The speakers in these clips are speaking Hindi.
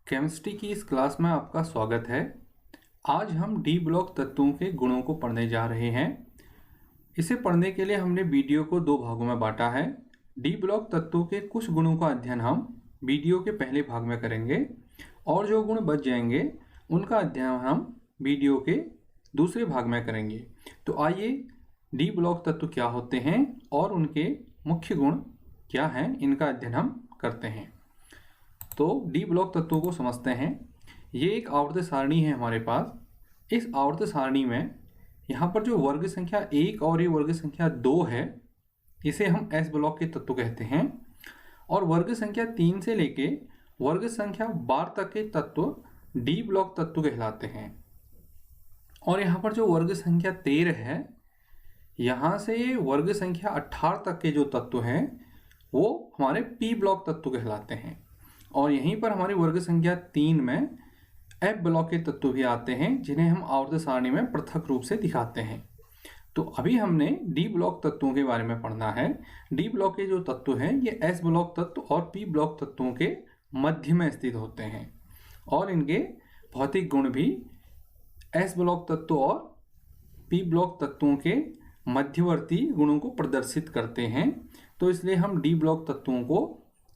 केमिस्ट्री की इस क्लास में आपका स्वागत है। आज हम डी ब्लॉक तत्वों के गुणों को पढ़ने जा रहे हैं। इसे पढ़ने के लिए हमने वीडियो को दो भागों में बांटा है। डी ब्लॉक तत्वों के कुछ गुणों का अध्ययन हम वीडियो के पहले भाग में करेंगे और जो गुण बच जाएंगे उनका अध्ययन हम वीडियो के दूसरे भाग में करेंगे। तो आइए डी ब्लॉक तत्व क्या होते हैं और उनके मुख्य गुण क्या हैं, इनका अध्ययन हम करते हैं। तो डी ब्लॉक तत्वों को समझते हैं। ये एक आवर्त सारणी है हमारे पास। इस आवर्त सारणी में यहाँ पर जो वर्ग संख्या 1 और ये वर्ग संख्या 2 है, इसे हम एस ब्लॉक के तत्व कहते हैं। और वर्ग संख्या 3 से लेके वर्ग संख्या 12 तक के तत्व डी ब्लॉक तत्व कहलाते हैं। और यहाँ पर जो वर्ग संख्या 13 है, यहाँ से वर्ग संख्या 18 तक के जो तत्व हैं वो हमारे पी ब्लॉक तत्व कहलाते हैं। और यहीं पर हमारी वर्ग संख्या 3 में एफ ब्लॉक के तत्व भी आते हैं, जिन्हें हम आवर्त सारणी में पृथक रूप से दिखाते हैं। तो अभी हमने डी ब्लॉक तत्वों के बारे में पढ़ना है। डी ब्लॉक के जो तत्व हैं ये एस ब्लॉक तत्व और पी ब्लॉक तत्वों के मध्य में स्थित होते हैं और इनके भौतिक गुण भी एस ब्लॉक तत्व और पी ब्लॉक तत्वों के मध्यवर्ती गुणों को प्रदर्शित करते हैं। तो इसलिए हम डी ब्लॉक तत्वों को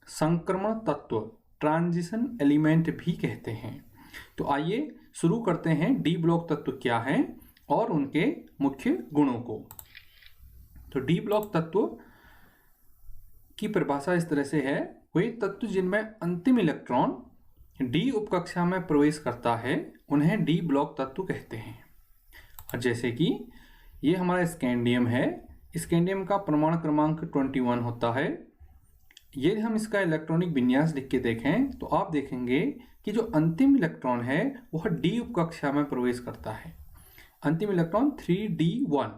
संक्रमण तत्व, ट्रांजिशन एलिमेंट भी कहते हैं। तो आइए शुरू करते हैं डी ब्लॉक तत्व क्या हैं और उनके मुख्य गुणों को। तो डी ब्लॉक तत्व की परिभाषा इस तरह से है, वे तत्व जिनमें अंतिम इलेक्ट्रॉन डी उपकक्षा में प्रवेश करता है उन्हें डी ब्लॉक तत्व कहते हैं। और जैसे कि ये हमारा स्कैंडियम है, स्कैंडियम का परमाणु क्रमांक 21 होता है। यदि हम इसका इलेक्ट्रॉनिक विन्यास लिख के देखें तो आप देखेंगे कि जो अंतिम इलेक्ट्रॉन है वह डी उपकक्षा में प्रवेश करता है। अंतिम इलेक्ट्रॉन 3d1।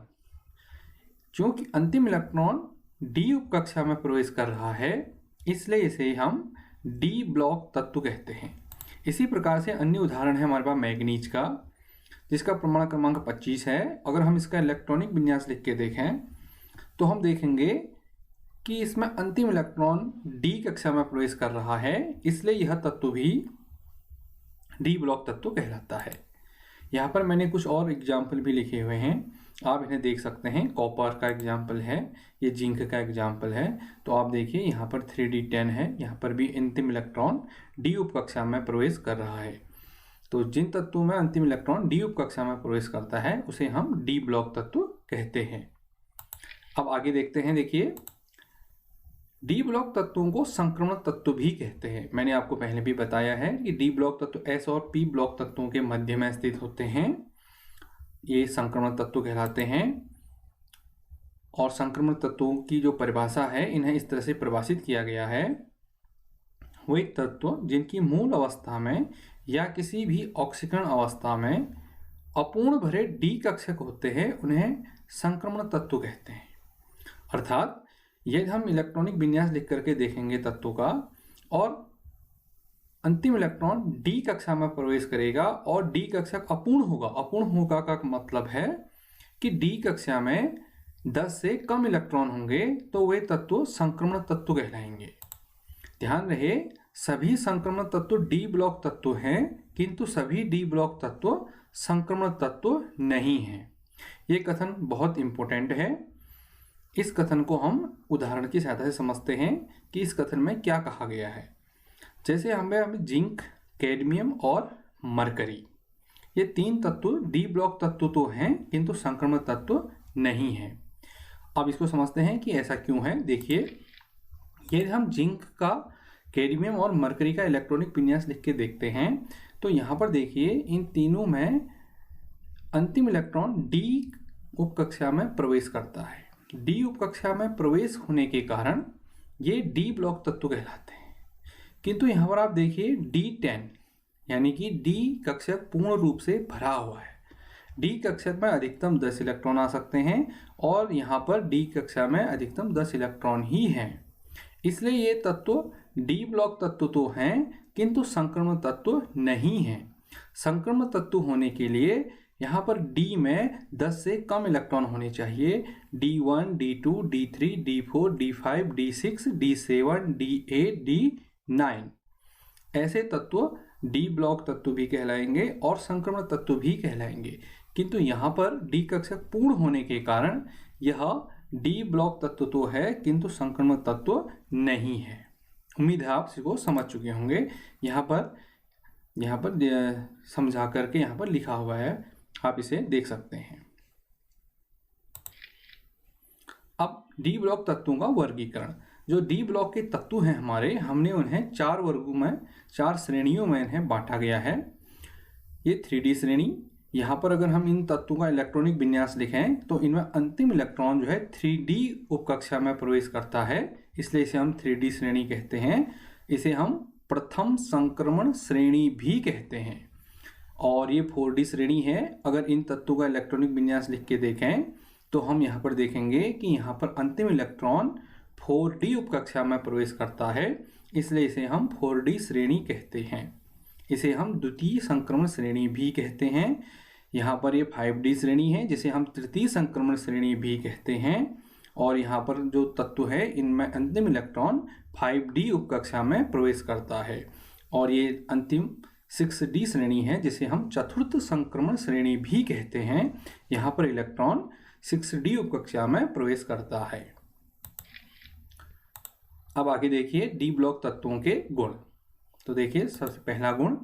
क्योंकि अंतिम इलेक्ट्रॉन डी उपकक्षा में प्रवेश कर रहा है इसलिए इसे हम डी ब्लॉक तत्व कहते हैं। इसी प्रकार से अन्य उदाहरण है हमारे पास मैग्नीज का, जिसका परमाणु क्रमांक 25 है। अगर हम इसका इलेक्ट्रॉनिक विन्यास लिख के देखें तो हम देखेंगे कि इसमें अंतिम इलेक्ट्रॉन डी कक्षा में प्रवेश कर रहा है, इसलिए यह तत्व भी डी ब्लॉक तत्व कहलाता है। यहाँ पर मैंने कुछ और एग्जाम्पल भी लिखे हुए हैं, आप इन्हें देख सकते हैं। कॉपर का एग्जाम्पल है, ये जिंक का एग्जाम्पल है। तो आप देखिए यहाँ पर 3d10 है, यहाँ पर भी अंतिम इलेक्ट्रॉन डी उपकक्षा में प्रवेश कर रहा है। तो जिन तत्वों में अंतिम इलेक्ट्रॉन डी उपकक्षा में प्रवेश करता है उसे हम डी ब्लॉक तत्व कहते हैं। अब आगे देखते हैं। देखिए, डी ब्लॉक तत्वों को संक्रमण तत्व भी कहते हैं। मैंने आपको पहले भी बताया है कि डी ब्लॉक तत्व एस और पी ब्लॉक तत्वों के मध्य में स्थित होते हैं, ये संक्रमण तत्व कहलाते हैं। और संक्रमण तत्वों की जो परिभाषा है, इन्हें इस तरह से परिभाषित किया गया है, वे तत्व जिनकी मूल अवस्था में या किसी भी ऑक्सीकरण अवस्था में अपूर्ण भरे डी कक्षक होते हैं उन्हें संक्रमण तत्व कहते हैं। अर्थात यदि हम इलेक्ट्रॉनिक विन्यास लिख करके देखेंगे तत्वों का और अंतिम इलेक्ट्रॉन डी कक्षा में प्रवेश करेगा और डी कक्षक अपूर्ण होगा। अपूर्ण होगा का मतलब है कि डी कक्षा में 10 से कम इलेक्ट्रॉन होंगे तो वे तत्व संक्रमण तत्व कहलाएंगे। ध्यान रहे, सभी संक्रमण तत्व डी ब्लॉक तत्व हैं, किंतु सभी डी ब्लॉक तत्व संक्रमण तत्व नहीं हैं। ये कथन बहुत इंपॉर्टेंट है। इस कथन को हम उदाहरण की सहायता से समझते हैं कि इस कथन में क्या कहा गया है। जैसे हमें जिंक, कैडमियम और मरकरी, ये 3 तत्व डी ब्लॉक तत्व तो हैं किंतु संक्रमण तत्व नहीं हैं। अब इसको समझते हैं कि ऐसा क्यों है। देखिए, यदि हम जिंक का, कैडमियम और मरकरी का इलेक्ट्रॉनिक विन्यास लिख के देखते हैं तो यहाँ पर देखिए इन तीनों में अंतिम इलेक्ट्रॉन डी उपकक्षा में प्रवेश करता है। डी उपकक्षा में प्रवेश होने के कारण ये डी ब्लॉक तत्व कहलाते हैं। किंतु यहाँ पर आप देखिए D10 यानी कि डी कक्षक पूर्ण रूप से भरा हुआ है। डी कक्षक में अधिकतम 10 इलेक्ट्रॉन आ सकते हैं और यहाँ पर डी कक्षा में अधिकतम 10 इलेक्ट्रॉन ही हैं। इसलिए ये तत्व डी ब्लॉक तत्व तो हैं किंतु संक्रमण तत्व नहीं हैं। संक्रमण तत्व होने के लिए यहाँ पर D में 10 से कम इलेक्ट्रॉन होने चाहिए। D1, D2, D3, D4, D5, D6, D7, D8, D9 ऐसे तत्व डी ब्लॉक तत्व भी कहलाएंगे और संक्रमण तत्व भी कहलाएंगे, किंतु यहाँ पर डी कक्षक पूर्ण होने के कारण यह डी ब्लॉक तत्व तो है किंतु संक्रमण तत्व नहीं है। उम्मीद है आप इसको समझ चुके होंगे। यहाँ पर समझा करके यहाँ पर लिखा हुआ है, आप इसे देख सकते हैं। अब डी ब्लॉक तत्वों का वर्गीकरण। जो डी ब्लॉक के तत्व हैं हमारे, हमने उन्हें 4 वर्गों में, 4 श्रेणियों में इन्हें बांटा गया है। ये 3D श्रेणी। यहाँ पर अगर हम इन तत्वों का इलेक्ट्रॉनिक विन्यास लिखें तो इनमें अंतिम इलेक्ट्रॉन जो है 3D उपकक्षा में प्रवेश करता है, इसलिए इसे हम 3D श्रेणी कहते हैं। इसे हम प्रथम संक्रमण श्रेणी भी कहते हैं। और ये 4D श्रेणी है। अगर इन तत्वों का इलेक्ट्रॉनिक विन्यास लिख के देखें तो हम यहाँ पर देखेंगे कि यहाँ पर अंतिम इलेक्ट्रॉन 4D उपकक्षा में प्रवेश करता है, इसलिए इसे हम 4D श्रेणी कहते हैं। इसे हम द्वितीय संक्रमण श्रेणी भी कहते हैं। यहाँ पर ये 5D श्रेणी है जिसे हम तृतीय संक्रमण श्रेणी भी कहते हैं। और यहाँ पर जो तत्व है इनमें अंतिम इलेक्ट्रॉन 5D उपकक्षा में प्रवेश करता है। और ये अंतिम 6D श्रेणी है जिसे हम चतुर्थ संक्रमण श्रेणी भी कहते हैं। यहाँ पर इलेक्ट्रॉन 6D उपकक्षा में प्रवेश करता है। अब आगे देखिए डी ब्लॉक तत्वों के गुण। तो देखिए सबसे पहला गुण,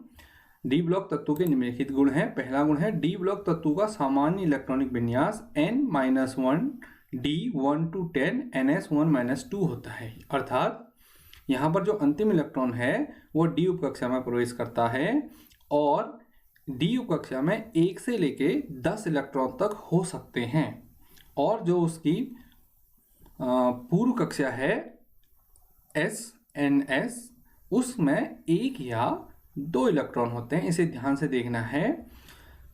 डी ब्लॉक तत्वों के निम्नलिखित गुण है। पहला गुण है डी ब्लॉक तत्वों का सामान्य इलेक्ट्रॉनिक विन्यास n-1 D1 to 10 ns1-2 होता है। अर्थात यहाँ पर जो अंतिम इलेक्ट्रॉन है वो डी उपकक्षा में प्रवेश करता है और डी उपकक्षा में 1 से लेके 10 इलेक्ट्रॉन तक हो सकते हैं। और जो उसकी पूर्व कक्षा है SNS, उसमें 1 या 2 इलेक्ट्रॉन होते हैं। इसे ध्यान से देखना है।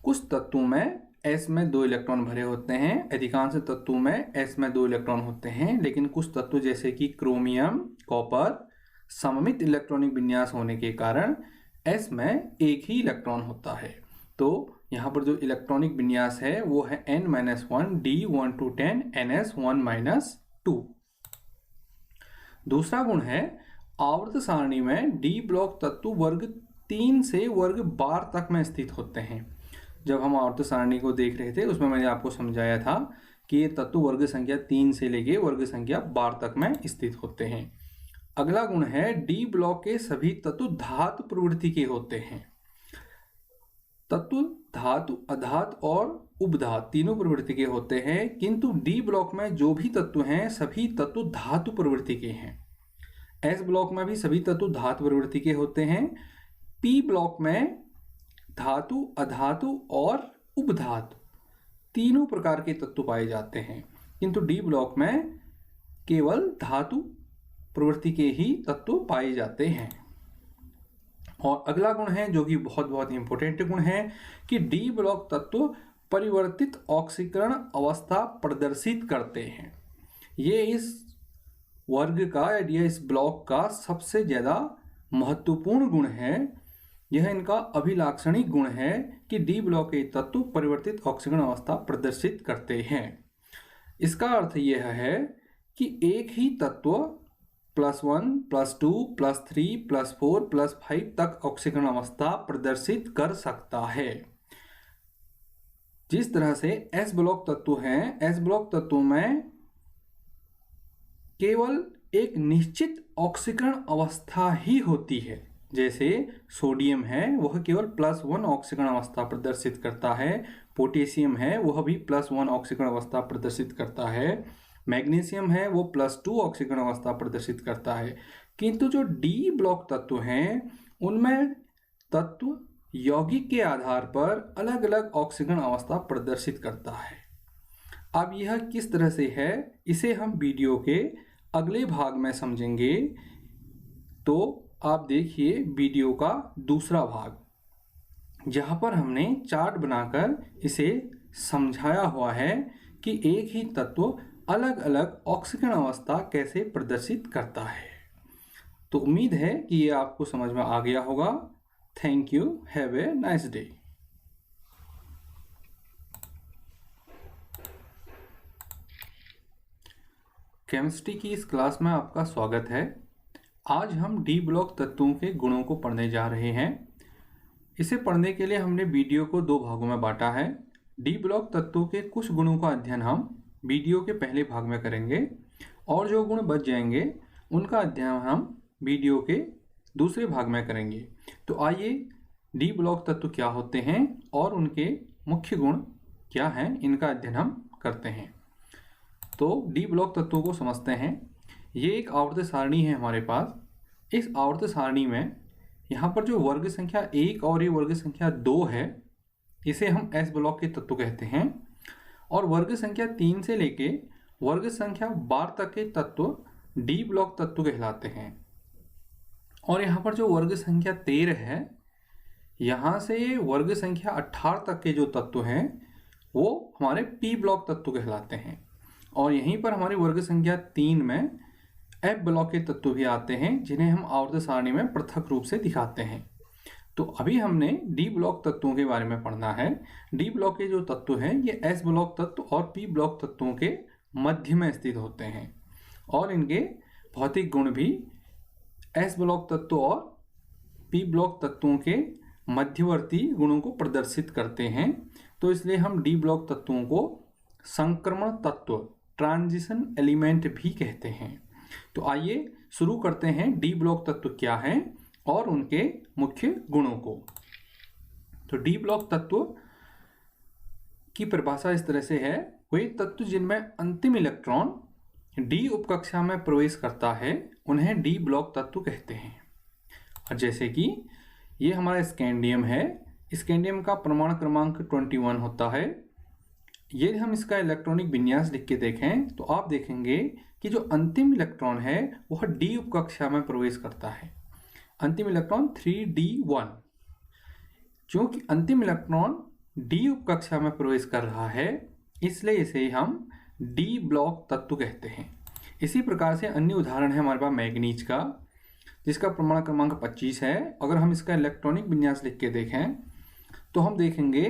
कुछ तत्वों में S में 2 इलेक्ट्रॉन भरे होते हैं, अधिकांश तत्वों में S में 2 इलेक्ट्रॉन होते हैं, लेकिन कुछ तत्व जैसे कि क्रोमियम, कॉपर सममित इलेक्ट्रॉनिक विन्यास होने के कारण S में 1 ही इलेक्ट्रॉन होता है। तो यहाँ पर जो इलेक्ट्रॉनिक विन्यास है वो है n-1 D1 to 10 ns1-2। दूसरा गुण है आवर्त सारणी में डी ब्लॉक तत्व वर्ग 3 से वर्ग 12 तक में स्थित होते हैं। जब हम आवर्त सारणी को देख रहे थे उसमें मैंने आपको समझाया था कि ये तत्व वर्ग संख्या 3 से लेके वर्ग संख्या 12 तक में स्थित होते हैं। अगला गुण है डी ब्लॉक के सभी तत्व धातु प्रवृत्ति के होते हैं। तत्व धातु, अधातु और उपधातु तीनों प्रवृत्ति के होते हैं, किंतु डी ब्लॉक में जो भी तत्व हैं सभी तत्व धातु प्रवृत्ति के हैं। एस ब्लॉक में भी सभी तत्व धातु प्रवृत्ति के होते हैं। पी ब्लॉक में धातु, अधातु और उपधातु तीनों प्रकार के तत्व पाए जाते हैं, किंतु डी ब्लॉक में केवल धातु प्रवृत्ति के ही तत्व पाए जाते हैं। और अगला गुण है जो कि बहुत बहुत इंपॉर्टेंट गुण है कि डी ब्लॉक तत्व परिवर्तित ऑक्सीकरण अवस्था प्रदर्शित करते हैं। ये इस वर्ग का या इस ब्लॉक का सबसे ज़्यादा महत्वपूर्ण गुण है। यह इनका अभिलाक्षणिक गुण है कि डी ब्लॉक के तत्व परिवर्तित ऑक्सीकरण अवस्था प्रदर्शित करते हैं। इसका अर्थ यह है कि एक ही तत्व +1, +2, +3, +4, +5 तक ऑक्सीकरण अवस्था प्रदर्शित कर सकता है। जिस तरह से एस ब्लॉक तत्व हैं, एस ब्लॉक तत्वों में केवल एक निश्चित ऑक्सीकरण अवस्था ही होती है। जैसे सोडियम है वह केवल +1 ऑक्सीकरण अवस्था प्रदर्शित करता है, पोटेशियम है वह भी +1 ऑक्सीकरण अवस्था प्रदर्शित करता है, मैग्नीशियम है वो +2 ऑक्सीकरण अवस्था प्रदर्शित करता है। किंतु जो डी ब्लॉक तत्व हैं उनमें तत्व यौगिक के आधार पर अलग अलग ऑक्सीकरण अवस्था प्रदर्शित करता है। अब यह किस तरह से है इसे हम वीडियो के अगले भाग में समझेंगे। तो आप देखिए वीडियो का दूसरा भाग, जहाँ पर हमने चार्ट बनाकर इसे समझाया हुआ है कि एक ही तत्व अलग अलग ऑक्सीकरण अवस्था कैसे प्रदर्शित करता है। तो उम्मीद है कि ये आपको समझ में आ गया होगा। Thank you, have a nice day. Chemistry की इस क्लास में आपका स्वागत है। आज हम डी ब्लॉक तत्वों के गुणों को पढ़ने जा रहे हैं। इसे पढ़ने के लिए हमने वीडियो को दो भागों में बांटा है। डी ब्लॉक तत्वों के कुछ गुणों का अध्ययन हम वीडियो के पहले भाग में करेंगे और जो गुण बच जाएंगे उनका अध्ययन हम वीडियो के दूसरे भाग में करेंगे। तो आइए डी ब्लॉक तत्व क्या होते हैं और उनके मुख्य गुण क्या हैं, इनका अध्ययन हम करते हैं। तो डी ब्लॉक तत्वों को समझते हैं। ये एक आवर्त सारणी है हमारे पास। इस आवर्त सारणी में यहाँ पर जो वर्ग संख्या 1 और ये वर्ग संख्या 2 है, इसे हम एस ब्लॉक के तत्व कहते हैं। और वर्ग संख्या 3 से लेके वर्ग संख्या 12 तक के तत्व डी ब्लॉक तत्व कहलाते हैं। और यहाँ पर जो वर्ग संख्या 13 है, यहाँ से वर्ग संख्या 18 तक के जो तत्व हैं वो हमारे पी ब्लॉक तत्व कहलाते हैं। और यहीं पर हमारी वर्ग संख्या 3 में एफ ब्लॉक के तत्व भी आते हैं, जिन्हें हम आवर्त सारणी में पृथक रूप से दिखाते हैं। तो अभी हमने डी ब्लॉक तत्वों के बारे में पढ़ना है। डी ब्लॉक के जो तत्व हैं ये एस ब्लॉक तत्व और पी ब्लॉक तत्वों के मध्य में स्थित होते हैं और इनके भौतिक गुण भी एस ब्लॉक तत्व और पी ब्लॉक तत्वों के मध्यवर्ती गुणों को प्रदर्शित करते हैं। तो इसलिए हम डी ब्लॉक तत्वों को संक्रमण तत्व, ट्रांजिशन एलिमेंट भी कहते हैं। तो आइए शुरू करते हैं डी ब्लॉक तत्व क्या हैं और उनके मुख्य गुणों को। तो डी ब्लॉक तत्व की परिभाषा इस तरह से है, वे तत्व जिनमें अंतिम इलेक्ट्रॉन डी उपकक्षा में प्रवेश करता है उन्हें डी ब्लॉक तत्व कहते हैं। और जैसे कि ये हमारा स्कैंडियम है, स्कैंडियम का परमाणु क्रमांक 21 होता है। यदि हम इसका इलेक्ट्रॉनिक विन्यास लिख के देखें तो आप देखेंगे कि जो अंतिम इलेक्ट्रॉन है वह डी उपकक्षा में प्रवेश करता है। अंतिम इलेक्ट्रॉन 3d1। क्योंकि अंतिम इलेक्ट्रॉन डी उपकक्षा में प्रवेश कर रहा है इसलिए इसे हम डी ब्लॉक तत्व कहते हैं। इसी प्रकार से अन्य उदाहरण है हमारे पास मैग्नीज का, जिसका परमाणु क्रमांक 25 है। अगर हम इसका इलेक्ट्रॉनिक विन्यास लिख के देखें तो हम देखेंगे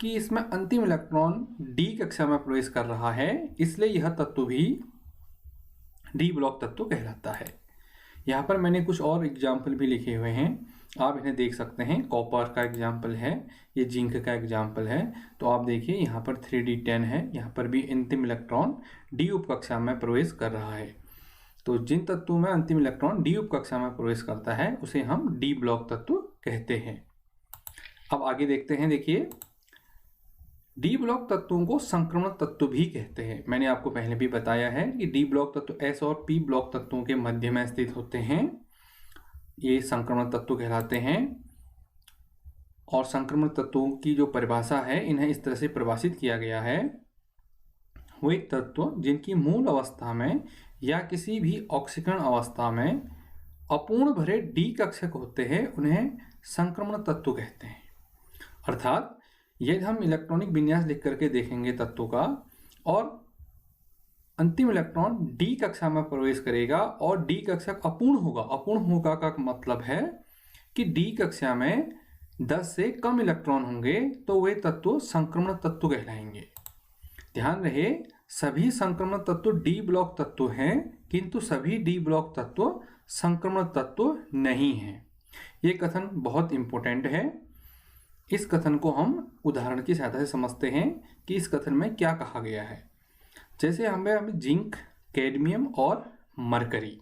कि इसमें अंतिम इलेक्ट्रॉन डी कक्षा में प्रवेश कर रहा है, इसलिए यह तत्व भी डी ब्लॉक तत्व कहलाता है। यहाँ पर मैंने कुछ और एग्जाम्पल भी लिखे हुए हैं, आप इन्हें देख सकते हैं। कॉपर का एग्जाम्पल है, ये जिंक का एग्जाम्पल है। तो आप देखिए यहाँ पर 3d10 है, यहाँ पर भी अंतिम इलेक्ट्रॉन डी उपकक्षा में प्रवेश कर रहा है। तो जिन तत्वों में अंतिम इलेक्ट्रॉन डी उपकक्षा में प्रवेश करता है उसे हम डी ब्लॉक तत्व कहते हैं। अब आगे देखते हैं। देखिए, डी ब्लॉक तत्वों को संक्रमण तत्व भी कहते हैं। मैंने आपको पहले भी बताया है कि डी ब्लॉक तत्व एस और पी ब्लॉक तत्वों के मध्य में स्थित होते हैं, ये संक्रमण तत्व कहलाते हैं। और संक्रमण तत्वों की जो परिभाषा है, इन्हें इस तरह से परिभाषित किया गया है, वे तत्व जिनकी मूल अवस्था में या किसी भी ऑक्सीकरण अवस्था में अपूर्ण भरे डी कक्षक होते हैं उन्हें संक्रमण तत्व कहते हैं। अर्थात यदि हम इलेक्ट्रॉनिक विन्यास लिख करके देखेंगे तत्वों का और अंतिम इलेक्ट्रॉन डी कक्षा में प्रवेश करेगा और डी कक्षक अपूर्ण होगा। अपूर्ण होगा का मतलब है कि डी कक्षा में 10 से कम इलेक्ट्रॉन होंगे तो वे तत्व संक्रमण तत्व कहलाएंगे। ध्यान रहे, सभी संक्रमण तत्व डी ब्लॉक तत्व हैं, किंतु सभी डी ब्लॉक तत्व संक्रमण तत्व नहीं हैं। ये कथन बहुत इंपॉर्टेंट है। इस कथन को हम उदाहरण की सहायता से समझते हैं कि इस कथन में क्या कहा गया है। जैसे हमें जिंक, कैडमियम और मरकरी,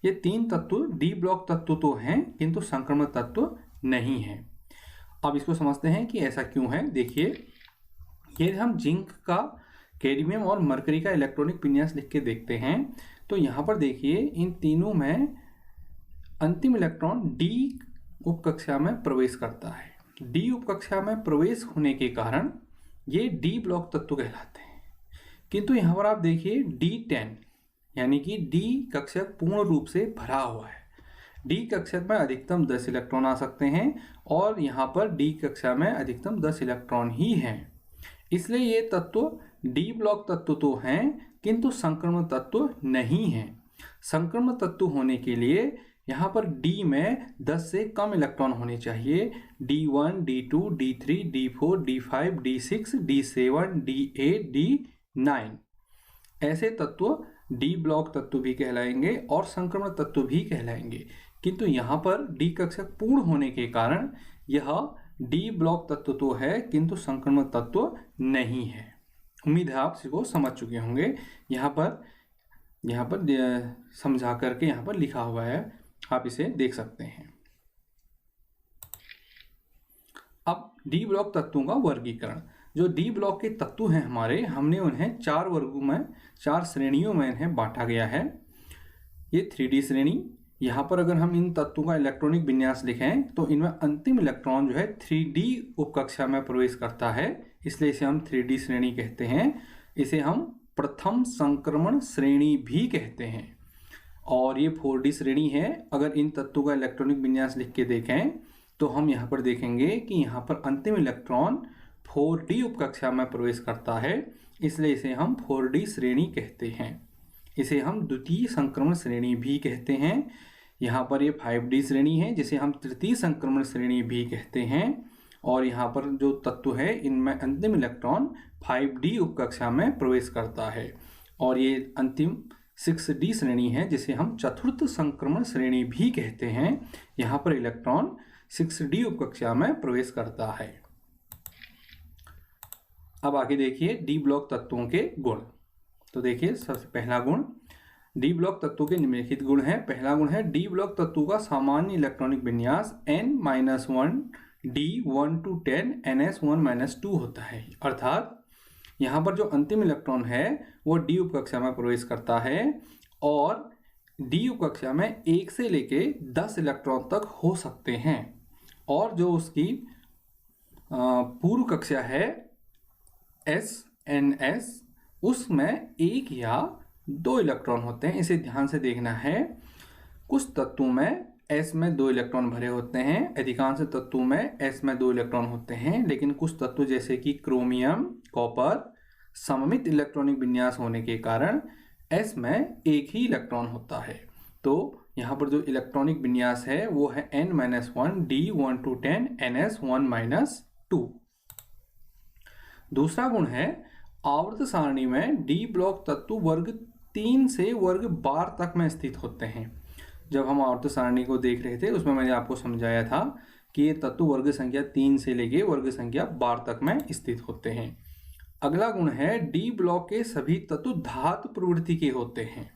ये 3 तत्व डी ब्लॉक तत्व तो हैं किंतु संक्रमण तत्व नहीं हैं। अब इसको समझते हैं कि ऐसा क्यों है। देखिए, यदि हम जिंक का, कैडमियम और मरकरी का इलेक्ट्रॉनिक विन्यास लिख के देखते हैं तो यहाँ पर देखिए इन तीनों में अंतिम इलेक्ट्रॉन डी उपकक्षा में प्रवेश करता है। डी उपकक्षा में प्रवेश होने के कारण ये डी ब्लॉक तत्व कहलाते हैं। किंतु यहाँ पर आप देखिए D10 यानी कि डी कक्षक पूर्ण रूप से भरा हुआ है। डी कक्षक में अधिकतम 10 इलेक्ट्रॉन आ सकते हैं और यहाँ पर डी कक्षा में अधिकतम 10 इलेक्ट्रॉन ही हैं। इसलिए ये तत्व डी ब्लॉक तत्व तो हैं किंतु संक्रमण तत्व नहीं हैं। संक्रमण तत्व होने के लिए यहाँ पर डी में 10 से कम इलेक्ट्रॉन होने चाहिए। D1, D2, D3, D4, D5, D6, D7, D8, D9 ऐसे तत्व डी ब्लॉक तत्व भी कहलाएंगे और संक्रमण तत्व भी कहलाएंगे। किंतु यहाँ पर डी कक्षक पूर्ण होने के कारण यह डी ब्लॉक तत्व तो है किंतु संक्रमण तत्व नहीं है। उम्मीद है आप इसको समझ चुके होंगे। यहाँ पर समझा करके यहाँ पर लिखा हुआ है, आप इसे देख सकते हैं। अब डी ब्लॉक तत्वों का वर्गीकरण। जो डी ब्लॉक के तत्व हैं हमारे, हमने उन्हें 4 वर्गों में, 4 श्रेणियों में इन्हें बांटा गया है। ये 3D श्रेणी। यहाँ पर अगर हम इन तत्वों का इलेक्ट्रॉनिक विन्यास लिखें तो इनमें अंतिम इलेक्ट्रॉन जो है 3D उपकक्षा में प्रवेश करता है, इसलिए इसे हम 3D श्रेणी कहते हैं। इसे हम प्रथम संक्रमण श्रेणी भी कहते हैं। और ये 4D श्रेणी है। अगर इन तत्वों का इलेक्ट्रॉनिक विन्यास लिख के देखें तो हम यहाँ पर देखेंगे कि यहाँ पर अंतिम इलेक्ट्रॉन 4D उपकक्षा में प्रवेश करता है, इसलिए इसे हम 4D श्रेणी कहते हैं। इसे हम द्वितीय संक्रमण श्रेणी भी कहते हैं। यहाँ पर ये 5D श्रेणी है, जिसे हम तृतीय संक्रमण श्रेणी भी कहते हैं। और यहाँ पर जो तत्व है, इनमें अंतिम इलेक्ट्रॉन 5D उपकक्षा में प्रवेश करता है। और ये अंतिम 6D श्रेणी है, जिसे हम चतुर्थ संक्रमण श्रेणी भी कहते हैं। यहाँ पर इलेक्ट्रॉन 6D उपकक्षा में प्रवेश करता है। अब आगे देखिए डी ब्लॉक तत्वों के गुण। तो देखिए सबसे पहला गुण, डी ब्लॉक तत्वों के निम्नलिखित गुण है। पहला गुण है डी ब्लॉक तत्वों का सामान्य इलेक्ट्रॉनिक विन्यास n-1 d 1 to 10 ns1-2 होता है। अर्थात यहाँ पर जो अंतिम इलेक्ट्रॉन है वो डी उपकक्षा में प्रवेश करता है और डी उपकक्षा में 1 से लेके 10 इलेक्ट्रॉन तक हो सकते हैं। और जो उसकी पूर्व कक्षा है ns, उसमें 1 या 2 इलेक्ट्रॉन होते हैं। इसे ध्यान से देखना है। कुछ तत्वों में s में 2 इलेक्ट्रॉन भरे होते हैं, अधिकांश तत्वों में s में 2 इलेक्ट्रॉन होते हैं। लेकिन कुछ तत्व जैसे कि क्रोमियम, कॉपर सममित इलेक्ट्रॉनिक विन्यास होने के कारण s में 1 ही इलेक्ट्रॉन होता है। तो यहाँ पर जो इलेक्ट्रॉनिक विन्यास है वो है n-1 d 1 to 10 ns1-2। दूसरा गुण है आवर्त सारणी में डी ब्लॉक तत्व वर्ग 3 से वर्ग 12 तक में स्थित होते हैं। जब हम आवर्त सारणी को देख रहे थे उसमें मैंने आपको समझाया था कि ये तत्व वर्ग संख्या 3 से लेके वर्ग संख्या 12 तक में स्थित होते हैं। अगला गुण है डी ब्लॉक के सभी तत्व धातु प्रवृत्ति के होते हैं।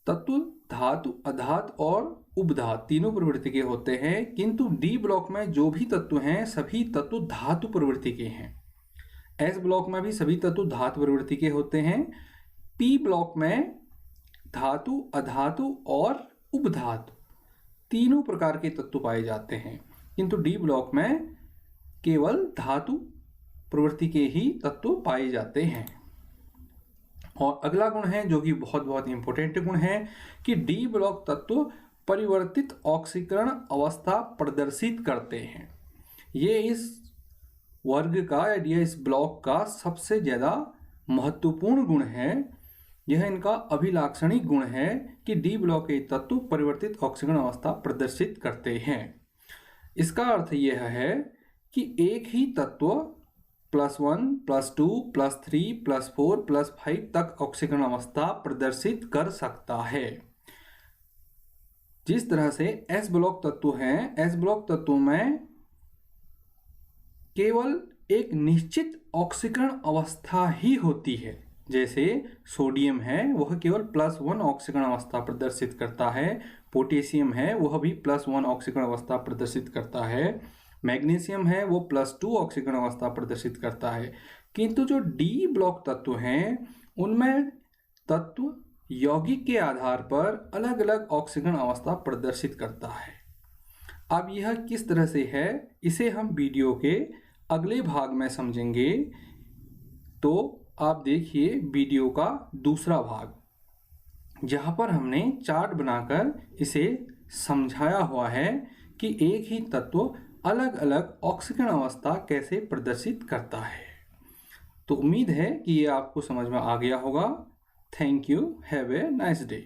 तत्व धातु, अधातु और उपधातु तीनों प्रवृत्ति के होते हैं, किंतु डी ब्लॉक में जो भी तत्व हैं सभी तत्व धातु प्रवृत्ति के हैं। एस ब्लॉक में भी सभी तत्व धातु प्रवृत्ति के होते हैं। पी ब्लॉक में धातु, अधातु और उपधातु तीनों प्रकार के तत्व पाए जाते हैं, किंतु डी ब्लॉक में केवल धातु प्रवृत्ति के ही तत्व पाए जाते हैं। और अगला गुण है जो कि बहुत बहुत इंपॉर्टेंट गुण है कि डी ब्लॉक तत्व परिवर्तित ऑक्सीकरण अवस्था प्रदर्शित करते हैं। ये इस वर्ग का या इस ब्लॉक का सबसे ज़्यादा महत्वपूर्ण गुण है। यह इनका अभिलाक्षणिक गुण है कि डी ब्लॉक के तत्व परिवर्तित ऑक्सीकरण अवस्था प्रदर्शित करते हैं। इसका अर्थ यह है कि एक ही तत्व +1, +2, +3, +4, +5 तक ऑक्सीकरण अवस्था प्रदर्शित कर सकता है। जिस तरह से एस ब्लॉक तत्व हैं, एस ब्लॉक तत्वों में केवल एक निश्चित ऑक्सीकरण अवस्था ही होती है। जैसे सोडियम है वह केवल +1 ऑक्सीकरण अवस्था प्रदर्शित करता है, पोटेशियम है वह भी +1 ऑक्सीकरण अवस्था प्रदर्शित करता है, मैग्नीशियम है वो +2 ऑक्सीकरण अवस्था प्रदर्शित करता है। किंतु जो डी ब्लॉक तत्व हैं उनमें तत्व यौगिक के आधार पर अलग अलग ऑक्सीकरण अवस्था प्रदर्शित करता है। अब यह किस तरह से है इसे हम वीडियो के अगले भाग में समझेंगे। तो आप देखिए वीडियो का दूसरा भाग, जहाँ पर हमने चार्ट बनाकर इसे समझाया हुआ है कि एक ही तत्व अलग अलग ऑक्सीकरण अवस्था कैसे प्रदर्शित करता है। तो उम्मीद है कि ये आपको समझ में आ गया होगा। Thank you, have a nice day.